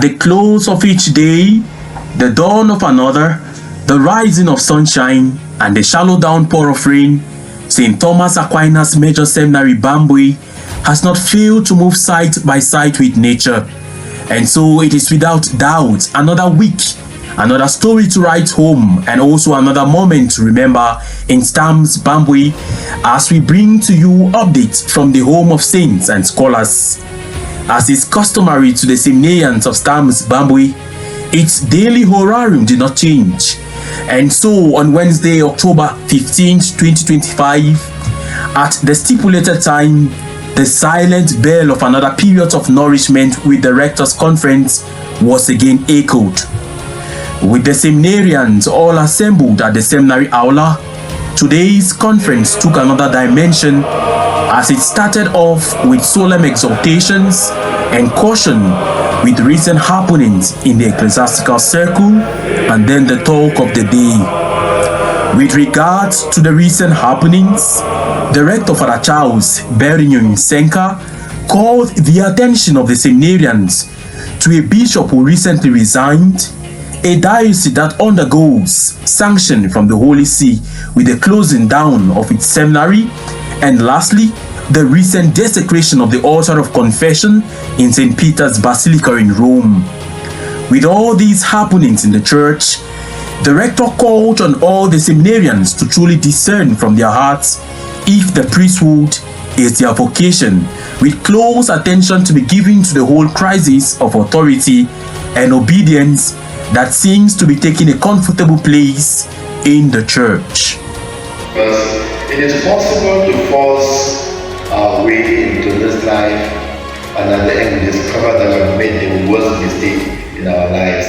The close of each day, the dawn of another, the rising of sunshine, and the shallow downpour of rain, St. Thomas Aquinas Major Seminary Bambwe has not failed to move side by side with nature. And so it is without doubt another week, another story to write home, and also another moment to remember in Stams Bambwe as we bring to you updates from the home of saints and scholars. As is customary to the seminarians of Stams Bambwe, its daily horarium did not change. And so on Wednesday, October 15th, 2025, at the stipulated time, the silent bell of another period of nourishment with the Rectors' Conference was again echoed. With the seminarians all assembled at the seminary aula, today's conference took another dimension as it started off with solemn exhortations and caution with recent happenings in the ecclesiastical circle, and then the talk of the day. With regards to the recent happenings, the Rector Father Charles Berignon Senka called the attention of the seminarians to a bishop who recently resigned, a diocese that undergoes sanction from the Holy See with the closing down of its seminary, and lastly, the recent desecration of the altar of confession in St. Peter's Basilica in Rome. With all these happenings in the church, the rector called on all the seminarians to truly discern from their hearts if the priesthood is their vocation, with close attention to be given to the whole crisis of authority and obedience that seems to be taking a comfortable place in the church. Because it is possible to force our way into this life, and at the end we discover that we have made the worst mistake in our lives.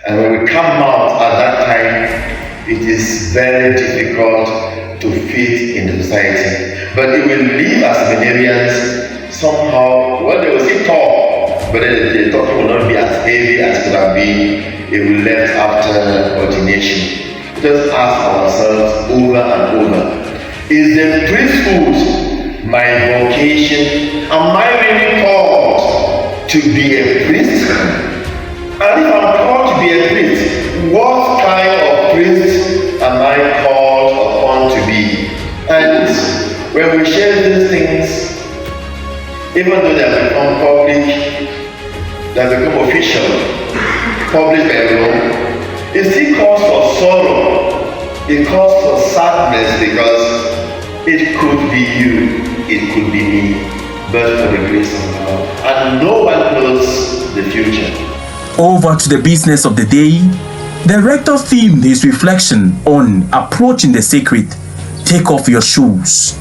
And when we come out at that time, it is very difficult to fit in the society. But it will leave us seminarians somehow, well, they will still talk, but the talking will not be as heavy as could have been if we left after ordination. Let us ask ourselves over and over, is the priesthood my vocation? Am I really called to be a priest? And if I'm called to be a priest, what kind of priest am I called upon to be? And when we share these things, even though they have become public, they have become official, published by Rome, it still calls for sorrow, it calls for sadness, because it could be you, it could be me, but for the grace of God. And no one knows the future. Over to the business of the day, the rector themed his reflection on approaching the sacred. Take off your shoes,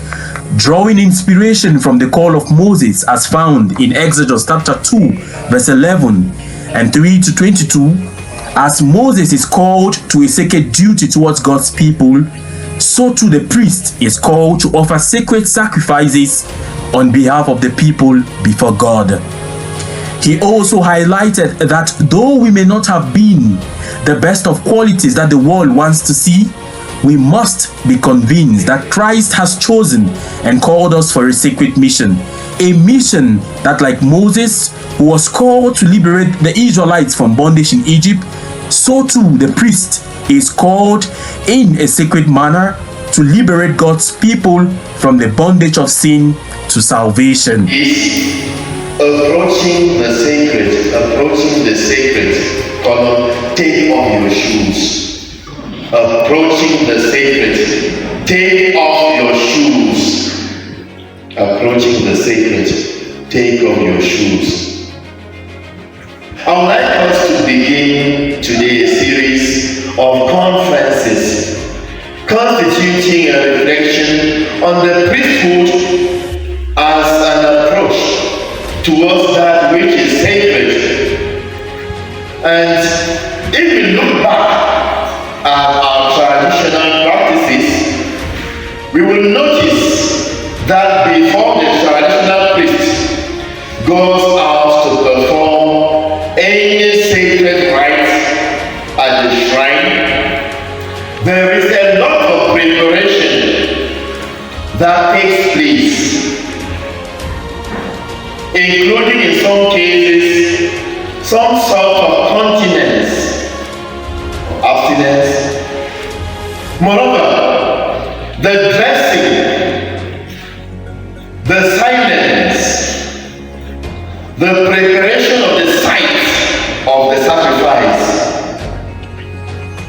drawing inspiration from the call of Moses as found in Exodus chapter 2, verse 11 and 3 to 22. As Moses is called to a sacred duty towards God's people, so too the priest is called to offer sacred sacrifices on behalf of the people before God. He also highlighted that though we may not have been the best of qualities that the world wants to see, we must be convinced that Christ has chosen and called us for a sacred mission. A mission that, like Moses, who was called to liberate the Israelites from bondage in Egypt, so too the priest is called in a sacred manner to liberate God's people from the bondage of sin to salvation. Approaching the sacred, take off your shoes. Approaching the sacred, take off your shoes. Approaching the sacred, take off your shoes. I would like us to begin today a series of conferences constituting a reflection on the priesthood as an approach towards that which is sacred. And if we look back at our traditional practices, we will notice that before the traditional priest goes out to perform any sacred rites at the shrine, there is a lot of preparation that takes place, including in some cases some sort of continence, abstinence. Moreover, the dressing, the silence, the preparation of the site of the sacrifice,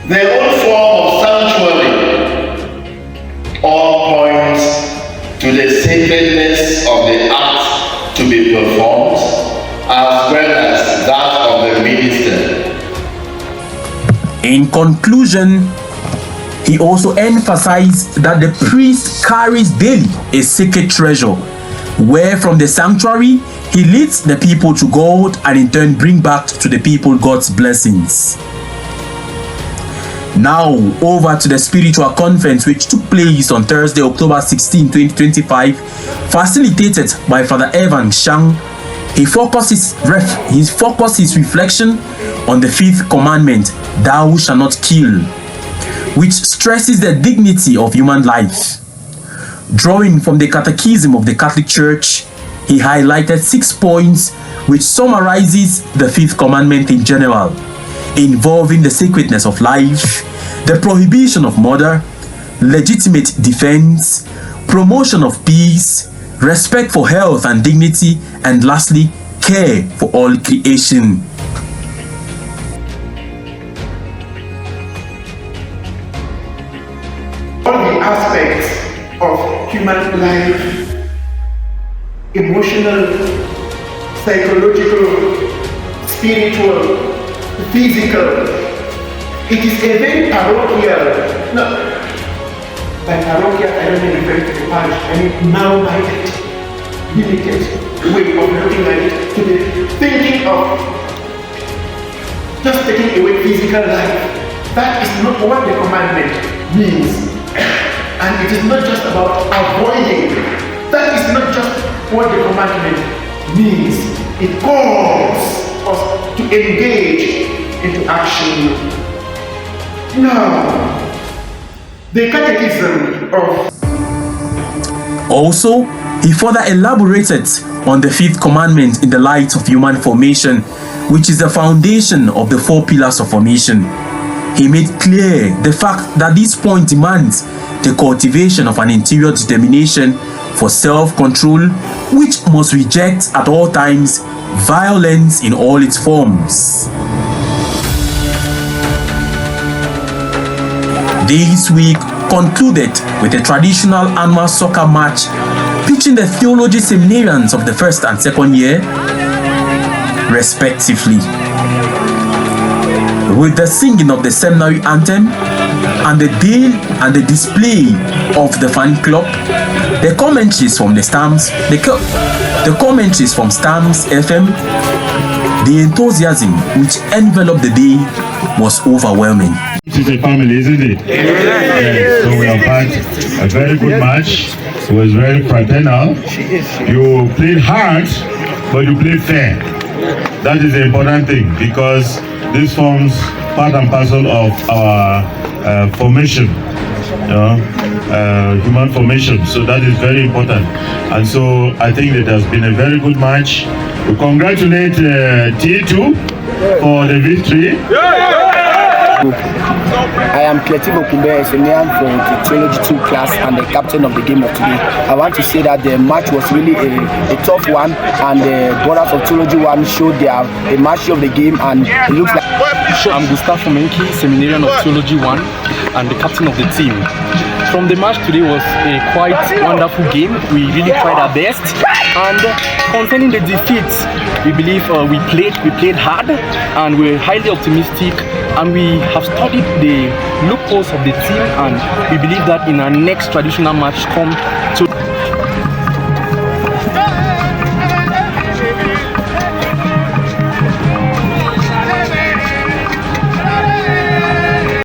their own form of sanctuary, all points to the sacredness of the act to be performed, as well as that of the minister. In conclusion, he also emphasized that the priest carries daily a sacred treasure, where from the sanctuary he leads the people to God and in turn bring back to the people God's blessings. Now over to the spiritual conference which took place on Thursday, October 16, 2025, facilitated by Father Evan Shang. He focused his reflection on the fifth commandment, "Thou shalt not kill," which stresses the dignity of human life. Drawing from the Catechism of the Catholic Church, he highlighted 6 points which summarizes the fifth commandment in general, involving the sacredness of life, the prohibition of murder, legitimate defense, promotion of peace, respect for health and dignity, and lastly, care for all creation. All the aspects of human life, emotional, psychological, spiritual, physical. It is a very parochial, by parochial I don't mean referring to the parish, I mean narrow-minded, limited way of looking at it, to the thinking of just taking away physical life. That is not what the commandment means. And it is not just about avoiding. That is not just what the commandment means. It calls us to engage into action. Now, the Catechism of... Also, he further elaborated on the fifth commandment in the light of human formation, which is the foundation of the 4 pillars of formation. He made clear the fact that this point demands the cultivation of an interior determination for self-control, which must reject at all times violence in all its forms. This week concluded with a traditional annual soccer match pitching the theology seminarians of the first and second year, respectively, with the singing of the seminary anthem and the day and the display of the fan club, the commentaries from the commentaries from Stams FM. The enthusiasm which enveloped the day was overwhelming. This is a family, isn't it? Yes. So we have had a very good match. It was very fraternal. You played hard, but you played fair. That is the important thing, because this forms part and parcel of our formation, human formation. So that is very important. And so I think it has been a very good match. We congratulate T2 for the victory. I am Cletivo Kumbe, a seminarian from the Theology 2 class and the captain of the game of today. I want to say that the match was really a tough one, and the Brothers of Theology 1 showed the mastery of the game, and it looks like... I'm Gustavo Menki, seminarian of Theology 1 and the captain of the team. From the match today was a quite wonderful game. We really tried our best, and concerning the defeat, we believe we played hard, and we're highly optimistic, and we have studied the loopholes of the team, and we believe that in our next traditional match come to